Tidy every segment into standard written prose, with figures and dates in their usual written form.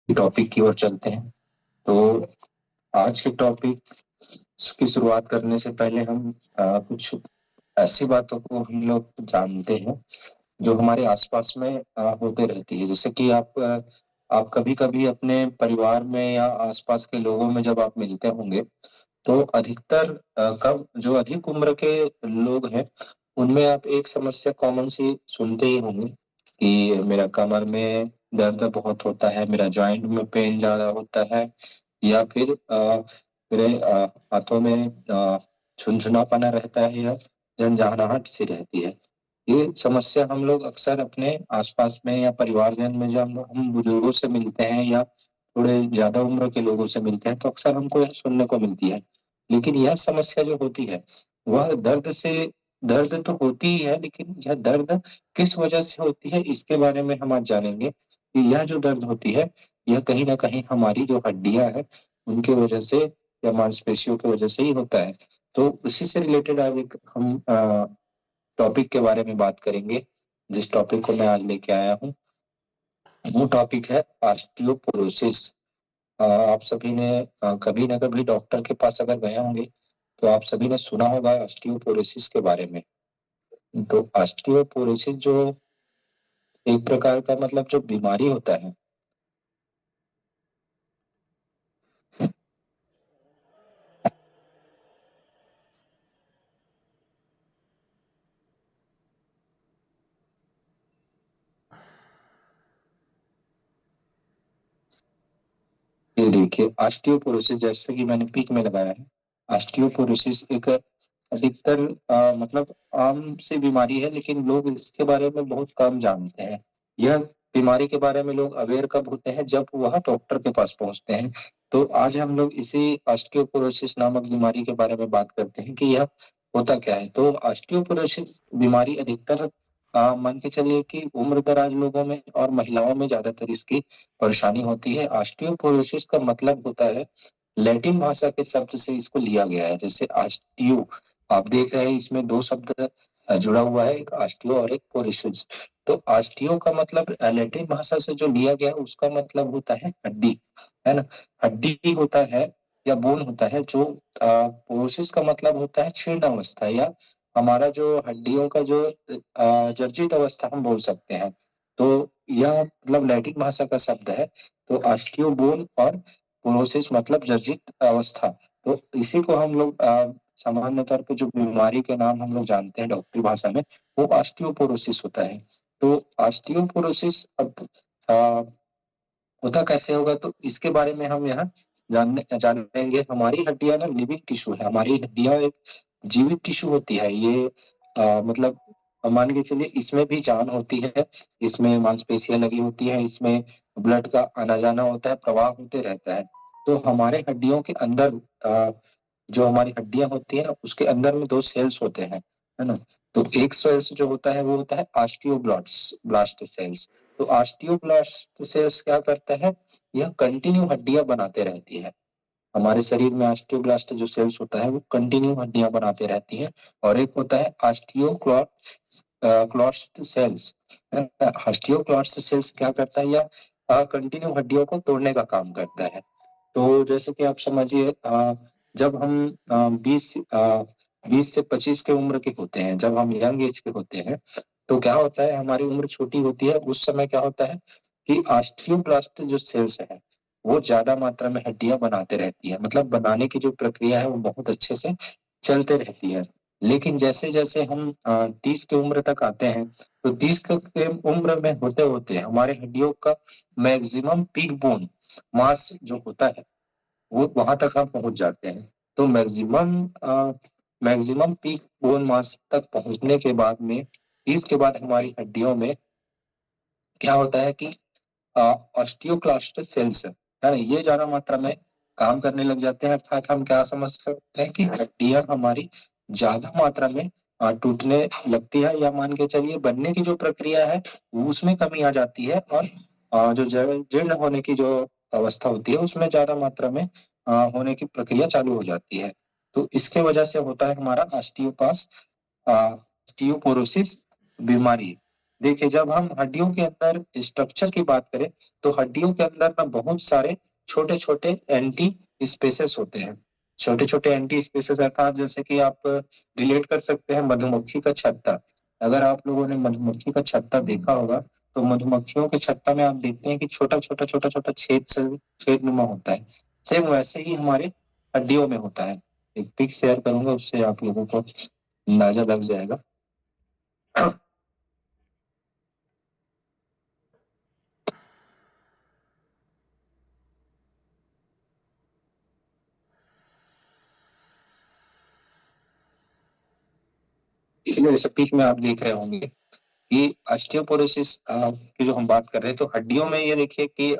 Topic की ओर चलते हैं। तो आज के टॉपिक की शुरुआत करने से पहले हम कुछ ऐसी बातों को हम लोग जानते हैं जो हमारे आसपास में होते रहती है। जैसे कि आप कभी कभी अपने परिवार में या आसपास के लोगों में जब आप मिलते होंगे तो अधिकतर कब जो अधिक उम्र के लोग हैं उनमें आप एक समस्या कॉमन सी सुनते ही होंगे कि मेरा कमर में दर्द बहुत होता है, मेरा जॉइंट में पेन ज्यादा होता है, या फिर मेरे हाथों में झुनझुनापना रहता है या झंझनाहट सी रहती है। ये समस्या हम लोग अक्सर अपने आसपास में या परिवारजन में जब हम बुजुर्गों से मिलते हैं या थोड़े ज्यादा उम्र के लोगों से मिलते हैं तो अक्सर हमको यह सुनने को मिलती है। लेकिन यह समस्या जो होती है वह दर्द तो होती ही है, लेकिन यह दर्द किस वजह से होती है इसके बारे में हम आज जानेंगे कि यह जो दर्द होती है यह कहीं ना कहीं हमारी जो हड्डियां हैं उनके वजह से या मांसपेशियों की वजह से ही होता है। तो उसी से रिलेटेड आज एक हम टॉपिक के बारे में बात करेंगे। जिस टॉपिक को मैं आज लेके आया हूँ वो टॉपिक है ऑस्टियोपोरोसिस। आप सभी ने कभी ना कभी डॉक्टर के पास अगर गए होंगे तो आप सभी ने सुना होगा ऑस्टियोपोरोसिस के बारे में। तो ऑस्टियोपोरोसिस जो एक प्रकार का मतलब जो बीमारी होता है, ये देखिए ऑस्टियोपोरोसिस जैसे कि मैंने पीक में लगाया है। ऑस्टियोपोरोसिस एक अधिकतर मतलब आम सी बीमारी है, लेकिन लोग इसके बारे में बहुत कम जानते हैं। यह बीमारी के बारे में लोग अवेयर कब होते हैं, जब वह डॉक्टर के पास पहुंचते हैं। तो आज हम लोग इसी ऑस्टियोपोरोसिस नामक बीमारी के बारे में बात करते हैं कि यह होता क्या है। तो ऑस्टियोपोरोसिस बीमारी अधिकतर मान के चलिए कि उम्र दराज लोगों में और महिलाओं में ज्यादातर इसकी परेशानी होती है। ऑस्टियोपोरोसिस का मतलब होता है, लैटिन भाषा के शब्द से इसको लिया गया है। जैसे ऑस्टियो आप देख रहे हैं इसमें दो शब्द जुड़ा हुआ है, एक ऑस्टियो और एक पोरोसिस। तो ऑस्टियो का मतलब लैटिन भाषा से जो लिया गया है उसका मतलब होता है हड्डी, है ना। हड्डी होता है या बोन होता है। जो पोरोसिस का मतलब होता है क्षीण अवस्था या हमारा जो हड्डियों का जो जर्जरित अवस्था हम बोल सकते हैं। तो यह मतलब लैटिन भाषा का शब्द है। तो ऑस्टियोबोन और पोरोसिस मतलब जर्जरित अवस्था। तो इसी को हम लोग सामान्य तौर पे जो बीमारी के नाम हम लोग जानते हैं डॉक्टरी भाषा में वो ऑस्टियोपोरोसिस होता है। तो ऑस्टियोपोरोसिस अब आ, होता कैसे होगा तो इसके बारे में हम यहाँ जानेंगे। हमारी हड्डियां ना लिविंग टिश्यू है। हमारी हड्डियां एक जीवित टिश्यू होती है। ये मतलब मान के चलिए इसमें भी जान होती है, इसमें मांसपेशियां लगी होती है, इसमें ब्लड का आना जाना होता है, प्रवाह होते रहता है। तो हमारे हड्डियों के अंदर जो हमारी हड्डियां होती है ना उसके अंदर में दो सेल्स होते हैं, है ना। तो एक सेल्स जो होता है वो होता है ऑस्टियोब्लास्ट ब्लास्ट सेल्स। तो ऑस्टियोब्लास्ट सेल्स क्या करता है, यह कंटिन्यू हड्डियां बनाते रहती है। हमारे शरीर में ऑस्टियोब्लास्ट जो सेल्स होता है वो कंटिन्यू हड्डियां बनाते रहती है। और एक होता है ऑस्टियोक्लास्ट सेल्स। ऑस्टियोक्लास्ट सेल्स क्या करता है, यह कंटिन्यू हड्डियों को तोड़ने का काम करता है। तो जैसे कि आप समझिए जब हम 20 से 25 के उम्र के होते हैं, जब हम यंग एज के होते हैं तो क्या होता है, हमारी उम्र छोटी होती है। उस समय क्या होता है कि ऑस्टियोब्लास्ट जो सेल्स है वो ज्यादा मात्रा में हड्डियां बनाते रहती है। मतलब बनाने की जो प्रक्रिया है वो बहुत अच्छे से चलते रहती है। लेकिन जैसे जैसे हम 30 की उम्र तक आते हैं तो 30 के उम्र में होते होते हमारे हड्डियों का मैक्सिमम पीक बोन मास जो होता है वो वहां तक हम पहुंच जाते हैं। तो मैक्सिमम पीक बोन मास तक पहुंचने के बाद में 30 के बाद हमारी हड्डियों में क्या होता है कि ऑस्टियोक्लास्ट सेल्स है ना, ये ज्यादा मात्रा में काम करने लग जाते हैं। अर्थात हम क्या समझ सकते हैं कि हड्डियां हमारी ज्यादा मात्रा में टूटने लगती है, या मान के चलिए बनने की जो प्रक्रिया है उसमें कमी आ जाती है। और जो जीर्ण होने की जो अवस्था होती है उसमें ज्यादा मात्रा में होने की प्रक्रिया चालू हो जाती है। तो इसके वजह से होता है हमारा ऑस्टियोपोरोसिस बीमारी। देखिए, जब हम हड्डियों के अंदर स्ट्रक्चर की बात करें, तो हड्डियों के अंदर ना बहुत सारे छोटे-छोटे एंटी स्पेसेस होते हैं। छोटे-छोटे एंटी स्पेसेस अर्थात जैसे कि आप रिलेट कर सकते हैं मधुमक्खी का छत्ता। अगर आप लोगों ने मधुमक्खी का छत्ता देखा होगा, तो मधुमक्खियों के छत्ता में आप देखते हैं कि छोटा-छोटा, छोटा-छोटा छेदनुमा होता है। सेम वैसे ही हमारे हड्डियों में होता है। एक पिक शेयर करूँगा, उससे आप लोगों को अंदाजा लग जाएगा। जैसे पिक में आप देख रहे होंगे कि ऑस्टियोपोरोसिस की जो हम बात कर रहे हैं, तो हड्डियों में ये देखिए कि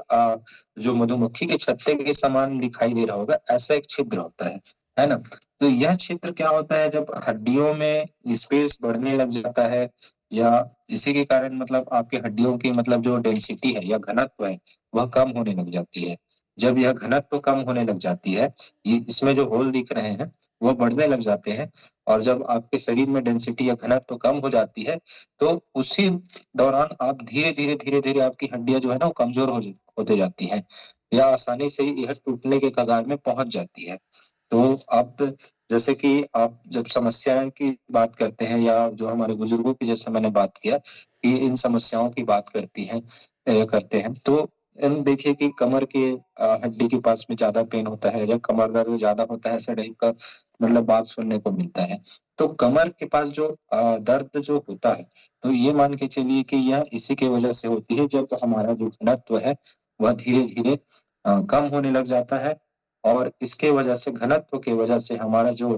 जो मधुमक्खी के छत्ते के समान दिखाई दे रहा होगा, ऐसा एक छिद्र होता है ना? तो यह छिद्र क्या होता है, जब हड्डियों में स्पेस बढ़ने लग जाता है या इसी के कारण मतलब आपकी हड्डियों की मतलब जो डेंसिटी है या घनत्व है, वह कम होने लग जाती है। जब यह घनत्व कम होने लग जाती है, ये इसमें जो होल दिख रहे हैं, वह बढ़ने लग जाते हैं और जब आपके शरीर में डेंसिटी या घनत्व कम हो जाती है, तो उसी दौरान आप धीरे-धीरे, धीरे-धीरे आपकी हड्डियाँ जो है ना वो कमज़ोर होते जाती हैं या आसानी से यह टूटने के कगार में पहुँच जाती है। तो अब जैसे कि आप जब समस्याएँ की बात करते हैं या जो हमारे बुजुर्गों की जैसे मैंने बात किया कि इन समस्याओं की बात करते हैं, तो देखिए कि कमर के हड्डी के पास में ज़्यादा पेन होता है, जब कमर दर्द ज़्यादा होता है, ऐसा टाइप का मतलब बात सुनने को मिलता है। तो कमर के पास जो दर्द जो होता है, तो ये मान के चलिए कि यह इसी की वजह से होती है जब हमारा जो घनत्व है, वह धीरे-धीरे कम होने लग जाता है और इसके वजह से घनत्व की वजह से हमारा जो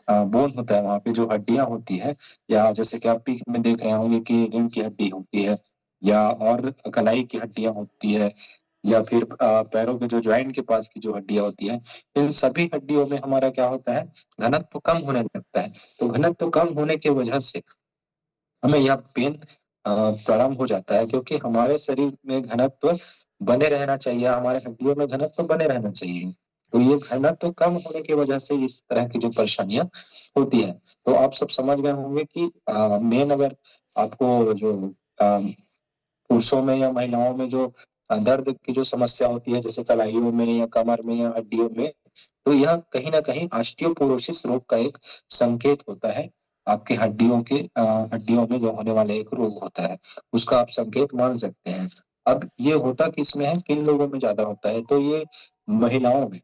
बोन होता है, वहाँ पे जो हड्डियाँ होती हैं या जैसे कि आप पीठ में देख रहे होंगे कि रीढ़ की हड्डी होती है या और कलाई की हड्डियाँ होती है या फिर पैरों के जो जॉइंट के पास की जो हड्डियाँ होती हैं, इन सभी हड्डियों में हमारा क्या होता है, घनत्व कम होने लगता है। तो घनत्व कम होने की वजह से हमें यह पेन प्रारंभ हो जाता है क्योंकि हमारे शरीर में घनत्व बने रहना चाहिए, हमारे हड्डियों में घनत्व बने रहना चाहिए। तो ये घनत्व कम होने की वजह से इस तरह की जो परेशानियाँ होती हैं। तो आप सब समझ गए होंगे कि मेन अगर आपको जो अ, पुरुषों में या महिलाओं में जो दर्द की जो समस्या होती है जैसे कलाइयों में या कमर में या हड्डियों में, तो यह कहीं न कहीं ऑस्टियोपोरोसिस रोग का एक संकेत होता है। आपकी हड्डियों में जो होने वाला एक रोग होता है, उसका आप संकेत मान सकते हैं। अब ये होता किसमें है, किन लोगों में ज़्यादा होता है, तो ये महिलाओं में।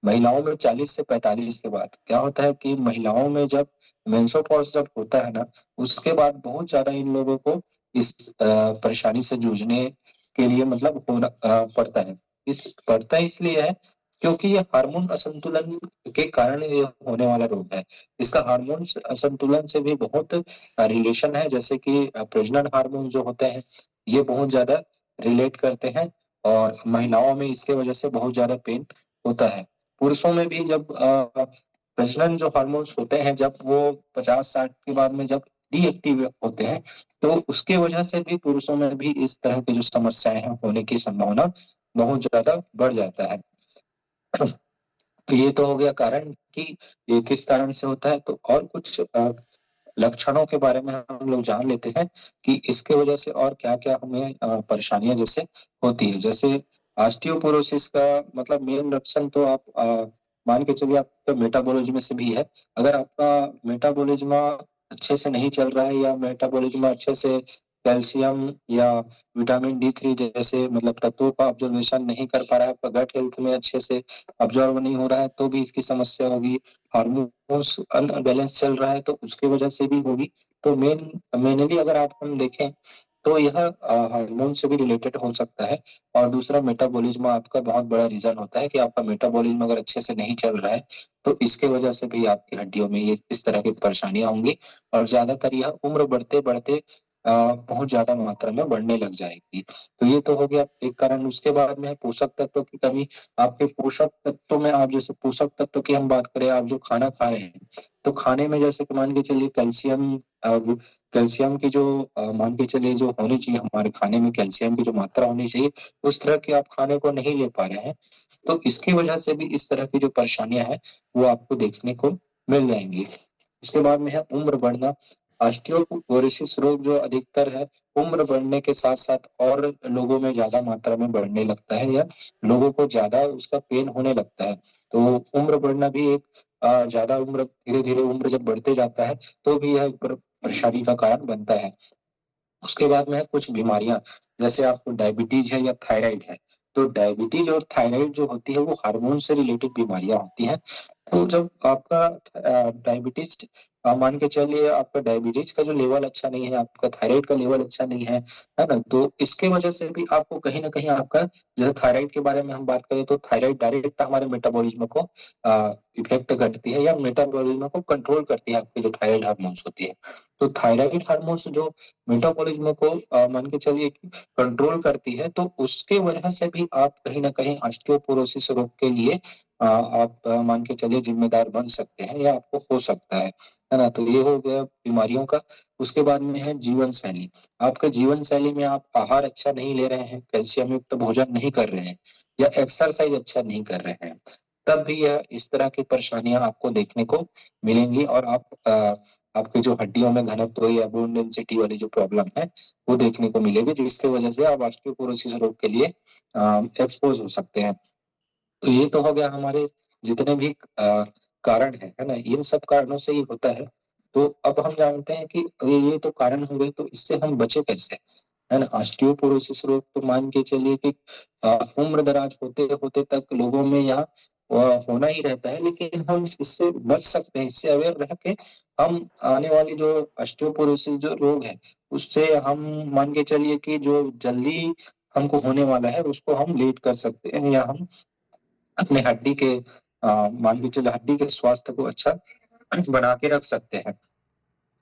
महिलाओं में 40 से 45 के बाद क्या होता है कि महिलाओं में जब मेंसोपॉज़ जब होता है ना, उसके बाद बहुत ज़्यादा इन लोगों को इस परेशानी से जूझने के लिए मतलब पड़ता है। पड़ता इसलिए है क्योंकि ये हार्मोन असंतुलन के कारण ये होने वाला रोग है। इसका हार्मोन असंतुलन से भी बहुत रिलेशन है जैसे कि प्रजनन हार्मोन जो होते हैं, ये बहुत ज़्यादा रिलेट करते हैं और महिलाओं में इसके वजह से बहुत ज़्यादा पेन होता है। पुरुषों में भी जब प्रजनन जो हार्मोन्स होते हैं जब वो 50-60 के बाद में जब डीएक्टिव होते हैं, तो उसके वजह से भी पुरुषों में भी इस तरह की जो समस्याएँ हैं होने की संभावना बहुत ज़्यादा बढ़ जाता है। तो ये तो हो गया कारण कि ये किस कारण से होता है, तो और कुछ लक्षणों के बारे में हम लोग जान लेते हैं कि इसके वजह से और क्या-क्या हमें परेशानियाँ जैसे होती है। जैसे ऑस्टियोपोरोसिस का मतलब मेन लक्षण तो आप मान के चलिए आपका मेटाबॉलिज़्म से भी है। अगर आपका मेटाबॉलिज़्म अच्छे से नहीं चल रहा है या मेटाबॉलिज़्म अच्छे से कैल्शियम या विटामिन डी3 जैसे मतलब तत्वों का ऑब्जर्वेशन नहीं कर पा रहा है, आपका गट हेल्थ में अच्छे से ऑब्ज़र्व नहीं हो रहा है, तो भी इसकी समस्या होगी। हार्मोन्स अनबैलेंस चल रहा है तो उसकी वजह से भी होगी। तो मेनली अगर आप हम देखें तो यह हार्मोन से भी रिलेटेड हो सकता है और दूसरा मेटाबॉलिज्म आपका बहुत बड़ा रीज़न होता है कि आपका मेटाबॉलिज्म अगर अच्छे से नहीं चल रहा है, तो इसके वजह से भी आपकी हड्डियों में ये इस तरह की परेशानियाँ होंगी और ज़्यादातर यह उम्र बढ़ते-बढ़ते बहुत ज़्यादा मात्रा में बढ़ने लग जाएगी। तो ये तो हो गया एक कारण, उसके बाद में है पोषक तत्वों की कमी। आपके पोषक तत्वों में आप जैसे पोषक तत्व की हम बात करें, आप जो खाना खा रहे हैं, तो खाने में जैसे कि मान के चलिए कैल्शियम की जो मान के चलिए जो होनी चाहिए हमारे खाने में कैल्शियम की जो मात्रा होनी चाहिए, उस तरह की आप खाने को नहीं ले पा रहे हैं। तो इसकी वजह से भी इस तरह की जो परेशानियाँ हैं, वो आपको देखने को मिल जाएँगी। उसके बाद में है उम्र बढ़ना। ऑस्टियोपोरोसिस रोग जो अधिकतर है उम्र बढ़ने के साथ-साथ और लोगों में ज़्यादा मात्रा में बढ़ने लगता है या लोगों को ज़्यादा उसका पेन होने लगता है। तो उम्र बढ़ना भी एक ज़्यादा उम्र धीरे-धीरे उम्र जब बढ़ते जाता है, तो भी यह एक परेशानी का कारण बनता है। उसके बाद में है कुछ बीमारियाँ, जैसे आपको डायबिटीज़ है या थायराइड है। तो डायबिटीज़ और थायराइड जो होती है वो हार्मोन से रिलेटेड बीमारियाँ होती हैं। तो जब आपका डायबिटीज़ मान के चलिए आपका डायबिटीज़ का जो लेवल अच्छा नहीं है, आपका थायराइड का लेवल अच्छा नहीं है ना? तो इसके वजह से भी आपको कहीं न कहीं आपका जो है थायराइड के बारे में हम बात करें तो थायराइड डायरेक्ट हमारे मेटाबॉलिज़्म को इफ़ेक्ट करती है या मेटाबॉलिज़्म को कंट्रोल करती है, आपके जो थायराइड हार्मोन्स होती है। तो थायराइड हार्मोन्स जो मेटाबॉलिज़्म को मान के चलिए कि कंट्रोल करती है, तो उसके वजह से भी आप कहीं न कहीं ऑस्टियोपोरोसिस रोग के लिए आप मान के चलिए ज़िम्मेदार बन सकते हैं या आपको हो सकता है ना? तो ये हो गया बीमारियों का। उसके बाद में है जीवन शैली। आपके जीवन शैली में आप आहार अच्छा नहीं ले रहे हैं, कैल्शियम युक्त भोजन नहीं कर रहे हैं या एक्सरसाइज़ अच्छा नहीं कर रहे हैं, तब भी यह इस तरह की परेशानियाँ आपको देखने को मिलेंगी और आपकी जो हड्डियों में घनत्व या बोन डेंसिटी वाली जो प्रॉब्लम है, वो देखने को मिलेगी, जिसकी वजह से आप ऑस्टियोपोरोसिस रोग के लिए एक्सपोज़ हो सकते हैं। तो ये तो हो गया हमारे जितने भी कारण हैं, है ना? इन सब कारणों से ही होता है। तो अब हम जानते हैं कि ये तो कारण हो गए, तो इससे हम बचे कैसे? है ना? ऑस्टियोपोरोसिस रोग तो मान के चलिए कि उम्र-दराज होते-होते तक लोगों में यह होना ही रहता है, लेकिन हम इससे बच सकते हैं, इससे अवेयर रह के हम आने वाली जो ऑस्टियोपोरोसिस जो रोग है, उससे हम मान के चलिए कि जो जल्दी हमको होने वाला है, उसको हम लेट कर सकते हैं या हम अपने हड्डी के मान के चलिए हड्डी के स्वास्थ्य को अच्छा बना के रख सकते हैं।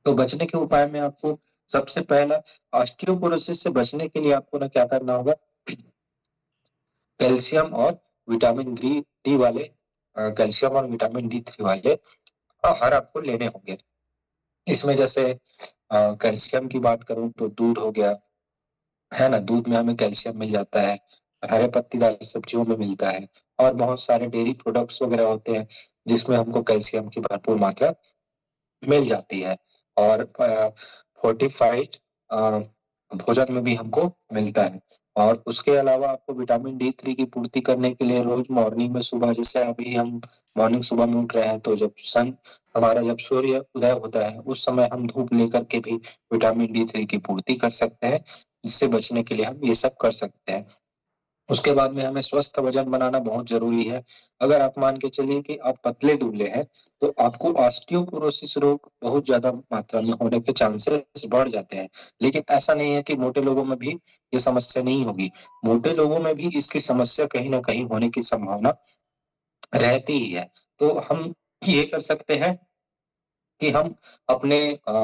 तो बचने के उपाय में आपको सबसे पहला ऑस्टियोपोरोसिस से बचने के लिए आपको ना क्या करना होगा, कैल्शियम और विटामिन डी वाले कैल्शियम और विटामिन डी3 वाले आहार आपको लेने होंगे। इसमें जैसे कैल्शियम की बात करूँ तो दूध हो गया, है ना? दूध में हमें कैल्शियम मिल जाता है, हरे पत्तेदार सब्जियों में मिलता है और बहुत सारे डेयरी प्रोडक्ट्स वगैरह होते हैं, जिसमें हमको कैल्शियम की भरपूर मात्रा मिल जाती है और फोर्टिफाइड अ, भोजन में भी हमको मिलता है और उसके अलावा आपको विटामिन डी3 की पूर्ति करने के लिए रोज़ मॉर्निंग में सुबह जैसे अभी हम मॉर्निंग सुबह में उठ रहे हैं, तो जब सूर्य उदय होता है, उस समय हम धूप लेकर के भी विटामिन डी3 की पूर्ति कर सकते हैं। इससे बचने के लिए हम ये सब कर सकते हैं। उसके बाद में हमें स्वस्थ वज़न बनाना बहुत ज़रूरी है। अगर आप मान के चलिए कि आप पतले-दुबले हैं, तो आपको ऑस्टियोपोरोसिस रोग बहुत ज़्यादा मात्रा में होने के चांसेस बढ़ जाते हैं। लेकिन ऐसा नहीं है कि मोटे लोगों में भी ये समस्या नहीं होगी। मोटे लोगों में भी इसकी समस्या कहीं न कहीं होने की संभावना रहती ही है। तो हम ये कर सकते हैं कि हम अपने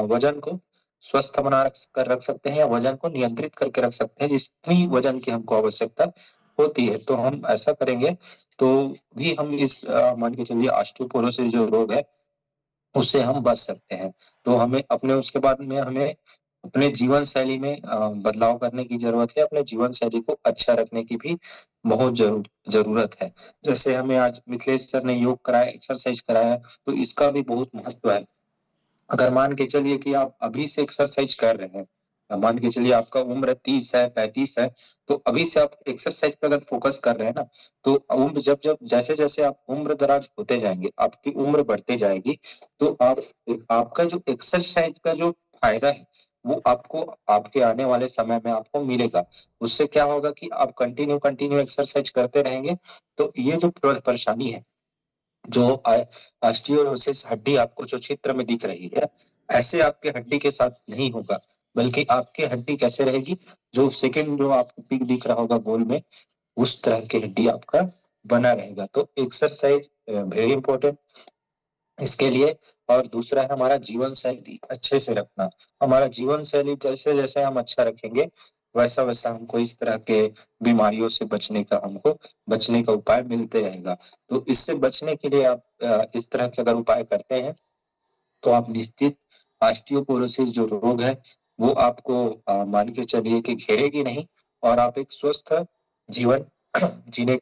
वज़न को स्वस्थ बना रख सकते हैं या वज़न को नियंत्रित करके रख सकते हैं, जितनी वज़न की हमको आवश्यकता होती है। तो हम ऐसा करेंगे, तो भी हम इस मान के चलिए ऑस्टियोपोरोसिस जो रोग है, उससे हम बच सकते हैं। तो हमें अपने उसके बाद में हमें अपने जीवन शैली में बदलाव करने की ज़रूरत है, अपने जीवन शैली को अच्छा रखने की भी बहुत ज़रूरत है। जैसे हमें आज मिथिलेश सर ने योग कराया, एक्सरसाइज़ कराया, तो इसका भी बहुत महत्व है। अगर मान के चलिए कि आप अभी से एक्सरसाइज कर रहे हैं, मान के चलिए आपका उम्र 30 है, 35 है, तो अभी से आप एक्सरसाइज पे अगर फ़ोकस कर रहे हैं ना, तो उम्र जब जैसे-जैसे आप उम्र-दराज होते जाएँगे, आपकी उम्र बढ़ते जाएगी, तो आपका जो एक्सरसाइज का जो फ़ायदा है, वो आपको आपके आने वाले समय में आपको मिलेगा। उससे क्या होगा कि आप कंटिन्यू एक्सरसाइज करते रहेंगे, तो ये जो परेशानी है जो ऑस्टियोरोसिस हड्डी आपको जो चित्र में दिख रही है, ऐसे आपके हड्डी के साथ नहीं होगा, बल्कि आपकी हड्डी कैसे रहेगी, जो आपको पिक दिख रहा होगा गोल में, उस तरह की हड्डी आपका बना रहेगा। तो एक्सरसाइज वेरी इंपॉर्टेंट इसके लिए और दूसरा है हमारा जीवन शैली अच्छे से रखना। हमारा जीवन शैली जैसे-जैसे हम अच्छा रखेंगे, वैसा-वैसा हमको इस तरह के बीमारियों से बचने का उपाय मिलते रहेगा। तो इससे बचने के लिए आप इस तरह के अगर उपाय करते हैं, तो आप निश्चित ऑस्टियोपोरोसिस जो रोग है, वो आपको मान के चलिए कि घेरेगी नहीं और आप एक स्वस्थ जीवन जीने